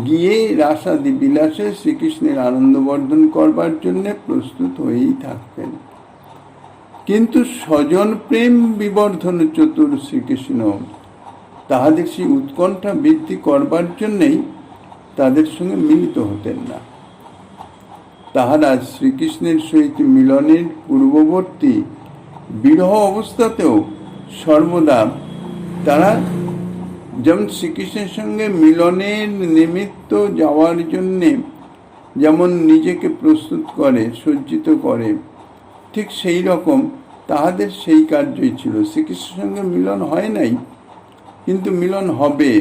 গিয়ে রাসাদি বিলাসে শ্রীকৃষ্ণের আনন্দবর্ধন করবার জন্য প্রস্তুত হয়েই থাকতেন। কিন্তু স্বজন প্রেম বিবর্ধন চতুর শ্রীকৃষ্ণ তাহাদের সেই উৎকণ্ঠা বৃদ্ধি করবার জন্যেই তাদের সঙ্গে মিলিত হতেন না। তাহারা শ্রীকৃষ্ণের সহিত মিলনের পূর্ববর্তী বিরহ অবস্থাতেও সর্বদা তারা যেমন শ্রীকৃষ্ণের সঙ্গে মিলনের নিমিত্ত যাওয়ার জন্যে যেমন নিজেকে প্রস্তুত করে, সজ্জিত করে, ঠিক সেই রকম তাহাদের সেই কার্যই ছিল। শ্রীকৃষ্ণের সঙ্গে মিলন হয় নাই, কিন্তু মিলন হবে,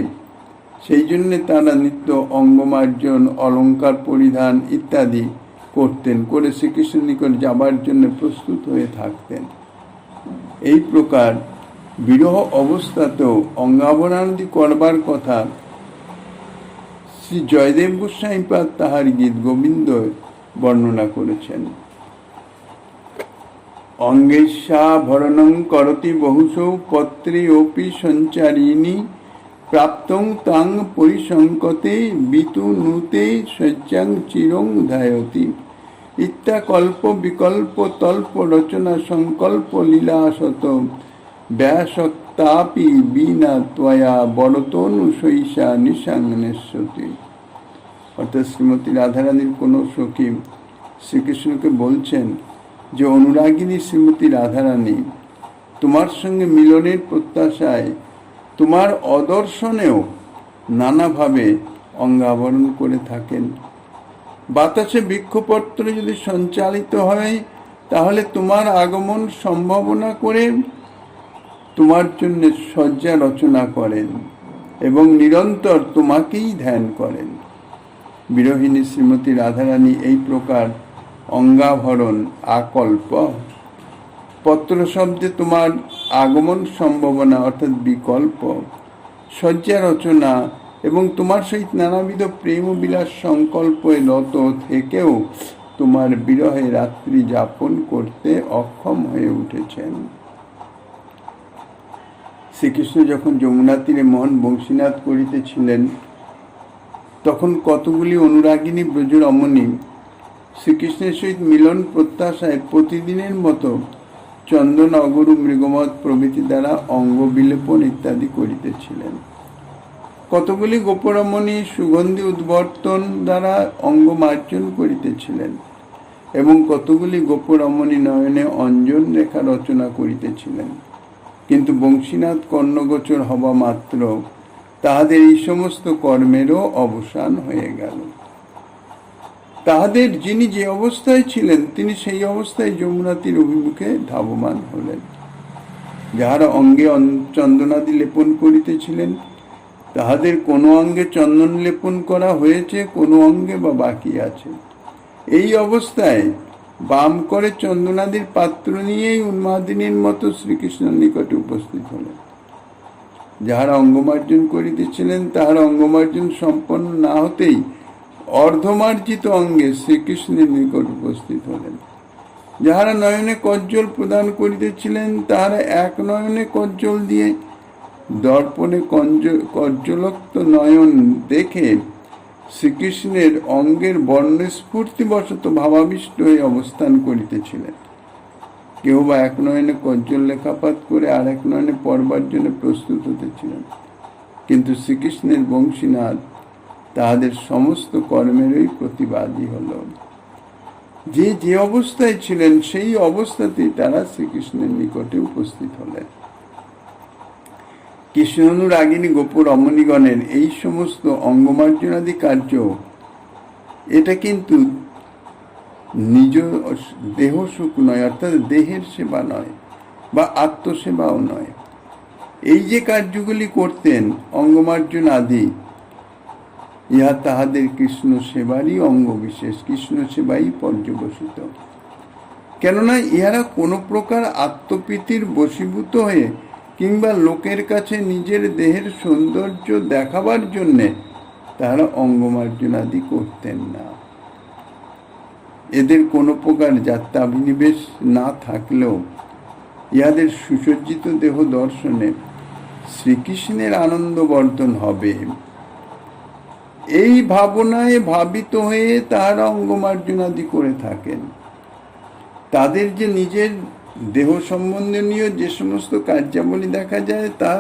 সেই জন্যে তারা নিত্য অঙ্গমার্জন, অলঙ্কার পরিধান ইত্যাদি করতেন, করে শ্রীকৃষ্ণের নিকট যাবার জন্য প্রস্তুত হয়ে থাকতেন। এই প্রকার বিরহ অবস্থাতেও অঙ্গাভরণাদি করবার কথা শ্রী জয়দেব গোস্বামীপাদ তাহার গীত গোবিন্দ বর্ণনা করেছেন। অঙ্গেশাভরণং করতি বহুসৌ পত্রে অপি সঞ্চারিণী প্রাপ্তং তাং পরিসংকতে বিতুনুতে শয্যাং চিরং ধায়তি ইত্যাকল্প বিকল্প তল্প রচনা সংকল্প লীলাশত ব্যাসত্তাপি বিনা ত্বয়া বরতনু শৈশা নিঃসাংনেশ্বতী। অর্থাৎ শ্রীমতী রাধারানীর কোনো সখী শ্রীকৃষ্ণকে বলছেন যে, অনুরাগিনী শ্রীমতী রাধারানী, তোমার সঙ্গে মিলনের প্রত্যাশায় তোমার অদর্শনেও নানাভাবে অঙ্গাবরণ করে থাকেন। বাতাসে বৃক্ষপত্র যদি সঞ্চালিত হয়, তাহলে তোমার আগমন সম্ভাবনা করে তোমার জন্য শয্যা রচনা করেন এবং নিরন্তর তোমাকেই ধ্যান করেন। বিরহিণী শ্রীমতী রাধারানী এই প্রকার অঙ্গাভরণ আকল্প পত্র শব্দে তোমার আগমন সম্ভাবনা অর্থাৎ বিকল্প, শয্যা রচনা এবং তোমার সহিত নানাবিধ প্রেম বিলাস সংকল্পে নত থেকেও তোমার বিরহে রাত্রি যাপন করতে অক্ষম হয়ে উঠেছেন। শ্রীকৃষ্ণ যখন যমুনা তীরে মোহন বংশীনাথ করিতেছিলেন, তখন কতগুলি অনুরাগিনী ব্রজ রমণী শ্রীকৃষ্ণের সহিত মিলন প্রত্যাশায় প্রতিদিনের মতো চন্দন, অগরু, মৃগমদ প্রভৃতি দ্বারা অঙ্গ বিলেপন ইত্যাদি করিতেছিলেন। কতগুলি গোপরমণী সুগন্ধি উদ্বর্তন দ্বারা অঙ্গ মার্জন করিতেছিলেন এবং কতগুলি গোপরমণী নয়নে অঞ্জন রেখা রচনা করিতেছিলেন। কিন্তু বংশীনাথ কর্ণগোচর হওয়া মাত্র তাহাদের এই সমস্ত কর্মেরও অবসান হয়ে গেল। তাহাদের যিনি যে অবস্থায় ছিলেন, তিনি সেই অবস্থায় যমুনাতীর অভিমুখে ধাবমান হলেন। যাহারা অঙ্গে চন্দনাদি লেপন করিতেছিলেন, তাহাদের কোনো অঙ্গে চন্দন লেপন করা হয়েছে, কোনো অঙ্গে বা বাকি আছে। এই অবস্থায় বাম করে চন্দনাদির পাত্র নিয়েই উন্মাদিনীর মতো শ্রীকৃষ্ণের নিকটে উপস্থিত হলেন। যাহারা অঙ্গমার্জন করিতেছিলেন, তাহারা অঙ্গমার্জন সম্পন্ন না হতেই অর্ধমার্জিত অঙ্গে শ্রীকৃষ্ণের নিকট উপস্থিত হলেন। যাহারা নয়নে কজ্জল প্রদান করিতেছিলেন, তাহারা এক নয়নে কজ্জল দিয়ে দর্পণে কজ্জলোক্ত নয়ন দেখে শ্রীকৃষ্ণের অঙ্গের বর্ণস্ফূর্তিবশত ভাবাবিষ্ট হয়ে অবস্থান করিতেছিলেন। কেউ বা এক নয়নে কজ্জল লেখাপাত করে আর এক নয়নে পড়বার জন্য প্রস্তুত হতেছিলেন। কিন্তু শ্রীকৃষ্ণের বংশীনাথ তাহাদের সমস্ত কর্মেরই প্রতিবাদী হল। যে যে অবস্থায় ছিলেন, সেই অবস্থাতেই তারা শ্রীকৃষ্ণের নিকটে উপস্থিত হলেন। কৃষ্ণানুরাগিনী গোপর রমণীগণের এই সমস্ত অঙ্গমার্জনাদি কার্য, এটা কিন্তু নিজ দেহ সুখ নয়, অর্থাৎ দেহের সেবা নয় বা আত্মসেবাও নয়। এই যে কার্যগুলি করতেন অঙ্গমার্জন আদি, ইহা তাহাদের কৃষ্ণ সেবারই অঙ্গ বিশেষ, কৃষ্ণ সেবাই পর্যবসিত। কেননা ইহারা কোনো প্রকার আত্মপ্রীতির বশীভূত হয়ে কিংবা লোকের কাছে নিজের দেহের সৌন্দর্য দেখাবার জন্যে তারা অঙ্গমার্জন আদি করতেন না। এদের কোনো প্রকার যাত্রাভিনিবেশ না থাকলেও ইহাদের সুসজ্জিত দেহ দর্শনে শ্রীকৃষ্ণের আনন্দবর্ধন হবে, এই ভাবনায় ভাবিত হয়ে তাহারা অঙ্গমার্জন আদি করে থাকেন। তাদের যে নিজের দেহ সম্বন্ধনীয় যে সমস্ত কার্যাবলী দেখা যায় তা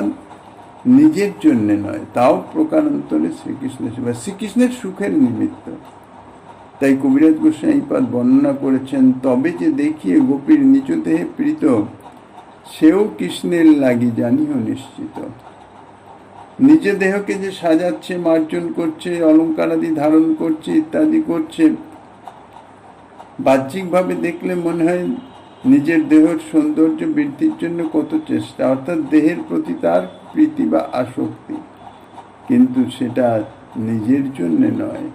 নিজের জন্য নয়, তাও প্রকারান্তরে শ্রীকৃষ্ণের সেবা, শ্রীকৃষ্ণের সুখের নিমিত্ত। তাই কবিরাজ গোস্বামীপাদ বর্ণনা করেছেন, তবে যে দেখিয়ে গোপীর নিজ দেহে প্রীত, সেও কৃষ্ণের লাগি জানিও নিশ্চিত। নিজ দেহকে যে সাজাচ্ছে, মার্জন করছে, অলঙ্কার আদি ধারণ করছে, ইত্যাদি করছে, বাহ্যিকভাবে দেখলে মনে হয় নিজের দেহের সৌন্দর্য বৃদ্ধির জন্য কত চেষ্টা, অর্থাৎ দেহের প্রতি তার প্রীতি বা আসক্তি, কিন্তু সেটা নিজের জন্য নয়,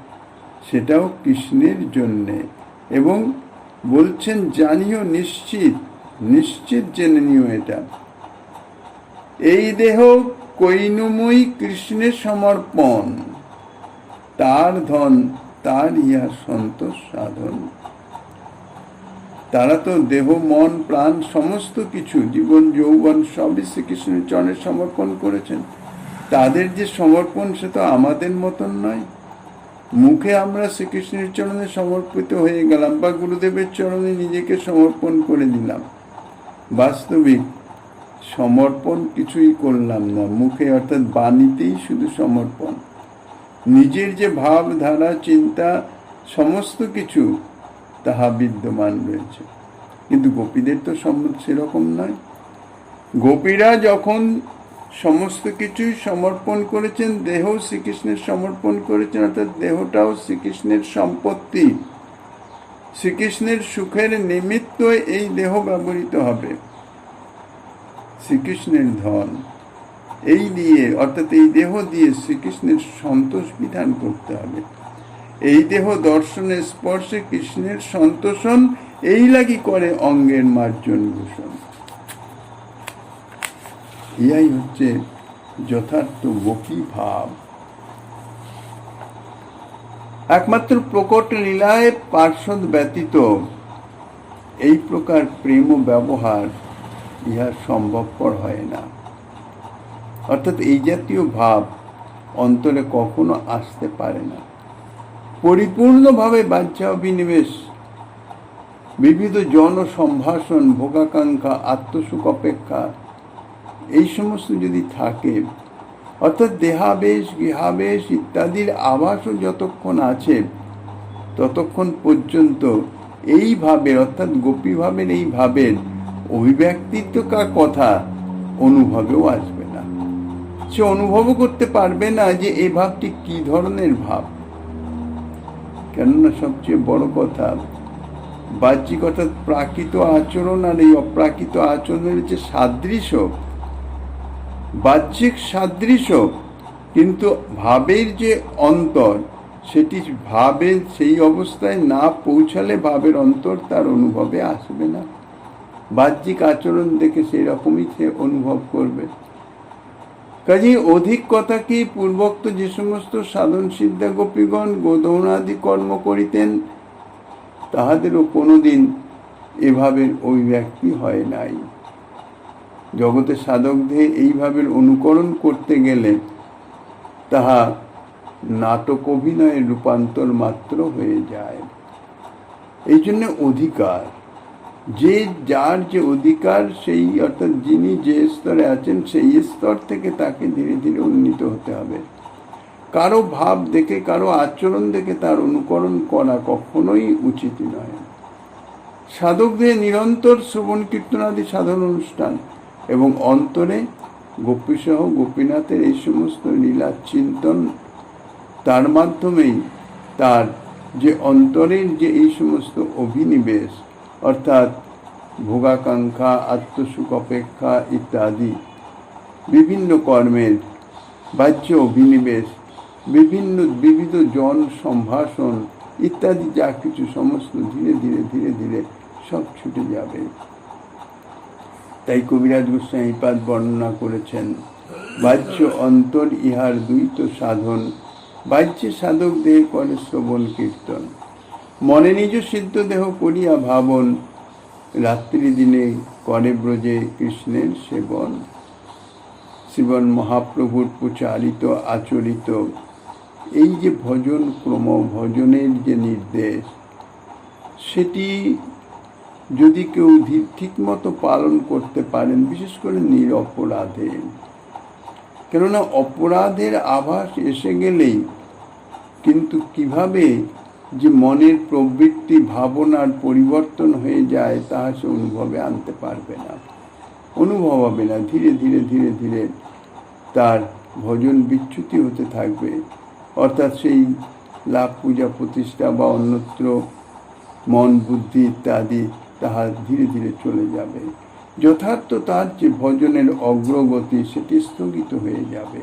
সেটাও কৃষ্ণের জন্যে। এবং বলছেন জানিও নিশ্চিত, নিশ্চিত জেনে নিও এটা, এই দেহ কৈনুময়ী কৃষ্ণের সমর্পণ, তার ধন তার ইহা সন্তোষ সাধন। তারা তো দেহ মন প্রাণ সমস্ত কিছু, জীবন যৌবন সবই শ্রীকৃষ্ণের চরণে সমর্পণ করেছেন। তাদের যে সমর্পণ সে তো আমাদের মতন নয়। মুখে আমরা শ্রীকৃষ্ণের চরণে সমর্পিত হয়ে গেলাম বা গুরুদেবের চরণে নিজেকে সমর্পণ করে দিলাম, বাস্তবিক সমর্পণ কিছুই করলাম না মুখে, অর্থাৎ বাণীতেই শুধু সমর্পণ। নিজের যে ভাব ধারা চিন্তা সমস্ত কিছু তাহা বিদ্যমান রয়েছে, কিন্তু গোপীদের তো সেরকম নয়। গোপীরা যখন সমস্ত কিছুই সমর্পণ করেছেন, দেহ শ্রীকৃষ্ণের সমর্পণ করেছেন, অর্থাৎ দেহটাও শ্রীকৃষ্ণের সম্পত্তি, শ্রীকৃষ্ণের সুখের নিমিত্ত এই দেহ ব্যবহৃত হবে, শ্রীকৃষ্ণের ধন, এই দিয়ে অর্থাৎ এই দেহ দিয়ে শ্রীকৃষ্ণের সন্তোষ বিধান করতে হবে। এই দেহ দর্শনে স্পর্শে কৃষ্ণের সন্তোষণ, এই লাগি করে অঙ্গের মার্জন ভূষণ। ইহাই হচ্ছে যথার্থ গোপী ভাব। একমাত্র প্রকট লীলায় পার্শ্বদ ব্যতীত এই প্রকার প্রেম ব্যবহার ইহা সম্ভবপর হয় না, অর্থাৎ এই জাতীয় ভাব অন্তরে কখনো আসতে পারে না। পরিপূর্ণভাবে বাহ্য অভিনিবেশ, বিবিধ জন সম্ভাষণ, ভোগাকাঙ্ক্ষা, আত্মসুখ অপেক্ষা এই সমস্ত যদি থাকে, অর্থাৎ দেহাবেশ গৃহাবেশ ইত্যাদির আভাসও যতক্ষণ আছে ততক্ষণ পর্যন্ত এই ভাবের অর্থাৎ গোপী ভাবের এই ভাবের অভিব্যক্তিত্বকার কথা অনুভবেও আসবে না। সে অনুভবও করতে পারবে না যে এই ভাবটি কি ধরনের ভাব। কেননা সবচেয়ে বড় কথা, বাহ্যিক অর্থাৎ প্রাকৃত আচরণ আর এই অপ্রাকৃত আচরণের যে সাদৃশ্য, বাহ্যিক সাদৃশ্য, কিন্তু ভাবের যে অন্তর, সেটি ভাবের সেই অবস্থায় না পৌঁছালে ভাবের অন্তর তার অনুভবে আসবে না। বাহ্যিক আচরণ দেখে সেই রকমই সে অনুভব করবে। কাজেই অধিক কথা কি, পূর্বোক্ত যে সমস্ত সাধন সিদ্ধা গোপীগণ গোধনাদি কর্ম করিতেন, তাহাদেরও কোনোদিন এভাবের অভিব্যক্তি হয় নাই। জগতে সাধকদের এইভাবে অনুকরণ করতে গেলে তাহা নাটক অভিনয়ের রূপান্তর মাত্র হয়ে যায়। এই জন্য অধিকার, যে যার যে অধিকার, সেই অর্থাৎ যিনি যে স্তরে আছেন সেই স্তর থেকে তাকে ধীরে ধীরে উন্নীত হতে হবে। কারো ভাব দেখে, কারো আচরণ দেখে তার অনুকরণ করা কখনোই উচিত নয়। সাধকদের নিরন্তর শ্রবণ কীর্তনাদি সাধন অনুষ্ঠান এবং অন্তরে গোপীসহ গোপীনাথের এই সমস্ত লীলা চিন্তন, তার মাধ্যমেই তার যে অন্তরের যে এই সমস্ত অভিনিবেশ, অর্থাৎ ভোগাকাঙ্ক্ষা, আত্মসুখ অপেক্ষা ইত্যাদি, বিভিন্ন কর্মের বাহ্য অভিনিবেশ, বিবিধ জন সম্ভাষণ ইত্যাদি যা কিছু সমস্ত ধীরে ধীরে ধীরে ধীরে সব ছুটে যাবে। তাই কবিরাজ গোস্বামীপাদ বর্ণনা করেছেন, বাহ্য অন্তর ইহার দ্বৈত সাধন, বাহ্যে সাধক দেহ করে শ্রবণ কীর্তন, মনে নিজ সিদ্ধ দেহ করিয়া ভাবন, রাত্রি দিনে করে ব্রজে কৃষ্ণের সেবন। শ্রীমন মহাপ্রভুর প্রচারিত আচরিত এই যে ভজন ক্রম, ভজনের যে নির্দেশ, সেটি যদি কেউ ঠিক মতো পালন করতে পারেন, বিশেষ করে নিরপরাধে, কেননা অপরাধের আভাস এসে গেলেই কিন্তু কিভাবে যে মনের প্রবৃত্তি ভাবনার পরিবর্তন হয়ে যায় তাহা সে অনুভবে আনতে পারবে না, অনুভব হবে না। ধীরে ধীরে ধীরে ধীরে তার ভজন বিচ্যুতি হতে থাকবে, অর্থাৎ সেই লাভ পূজা প্রতিষ্ঠা বা অন্যত্র মন বুদ্ধি ইত্যাদি তাহা ধীরে ধীরে চলে যাবে। যথার্থ তার যে ভজনের অগ্রগতি সেটি স্থগিত হয়ে যাবে।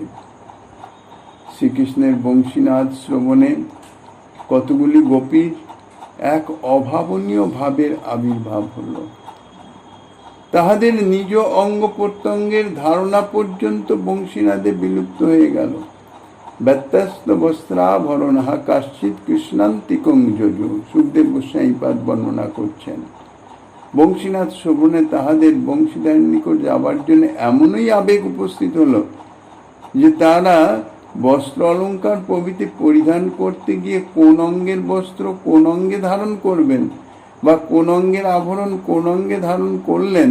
শ্রীকৃষ্ণের বংশীনাদ শ্রবণে কতগুলি গোপীর এক অভাবনীয় ভাবের আবির্ভাব হল। তাহাদের নিজ অঙ্গ প্রত্যঙ্গের ধারণা পর্যন্ত বংশীনাদে বিলুপ্ত হয়ে গেল। ব্যত্যস্ত বস্ত্রাভরণ কাশ্চিৎ কৃষ্ণান্তিকং যজু, সুখদেব গোস্বামীপাদ বর্ণনা করছেন। বংশীনাথ শ্রবণে তাহাদের বংশীধারের নিকট যাবার জন্য এমনই আবেগ উপস্থিত হলো যে তারা বস্ত্র অলঙ্কার প্রভৃতি পরিধান করতে গিয়ে কোন অঙ্গের বস্ত্র কোন অঙ্গে ধারণ করবেন বা কোন অঙ্গের আভরণ কোন অঙ্গে ধারণ করলেন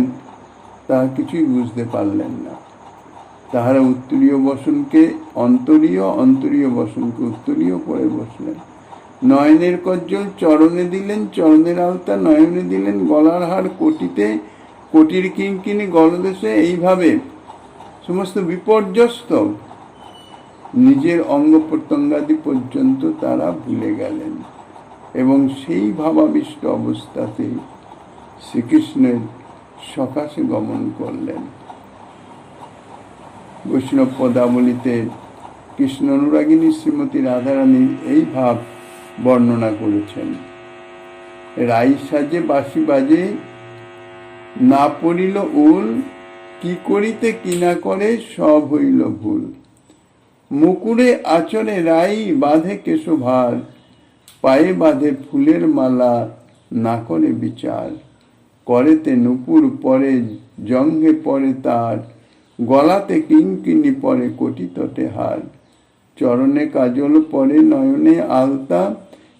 তা কিছুই বুঝতে পারলেন না। তাহারা উত্তরীয় বসনকে অন্তরীয়, অন্তরীয় বসনকে উত্তরীয় করে বসলেন। নয়নের কজ্জল চরণে দিলেন, চরণের আলতা নয়নে দিলেন, গলার হার কোটিতে, কোটির কিঙ্কিনি গলদেশে, এইভাবে সমস্ত বিপর্যস্ত নিজের অঙ্গ প্রত্যঙ্গাদি পর্যন্ত তারা ভুলে গেলেন এবং সেই ভাবাবিষ্ট অবস্থাতে শ্রীকৃষ্ণের সকাশে গমন করলেন। বৈষ্ণব পদাবলিতে কৃষ্ণ অনুরাগিনী শ্রীমতী রাধারানী এই ভাব বর্ণনা করেছেন। রাই সাজে বাঁশি বাজে, না পড়িল উল, কি করিতে কি না করে সব হইল ভুল। মুকুরে আচরে রাই বাঁধে কেশভার, পায়ে বাঁধে ফুলের মালা, না করে বিচার। করেতে নুপুর পরে জঙ্ঘে পরে তার, গলাতে কিঙ্কিনি পরে কোটি তটে হার। চরণে কাজল পরে নয়নে আলতা,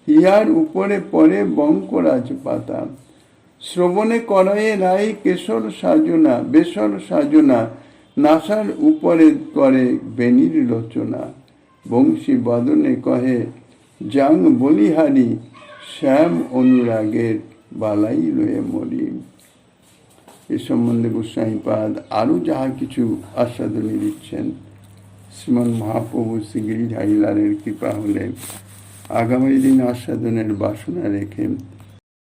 হিয়ার উপরে পরে বঙ্করাজ পাতা। শ্রবণে করয়ে রাই কেশর সাজনা, বেসর সাজনা, নাসার উপরে করে বেনির রচনা। বংশী বদনে কহে জাং বলিহারি, শ্যাম অনুরাগের বালাই লয়ে মরি। এ সম্বন্ধে গোস্বামীপাদ আরও যাহা কিছু আস্বাদনী দিচ্ছেন, শ্রীমন মহাপ্রভু শ্রী গিরিধারী লালের কৃপা হলে আগামী দিন আস্বাদনের বাসনা রেখে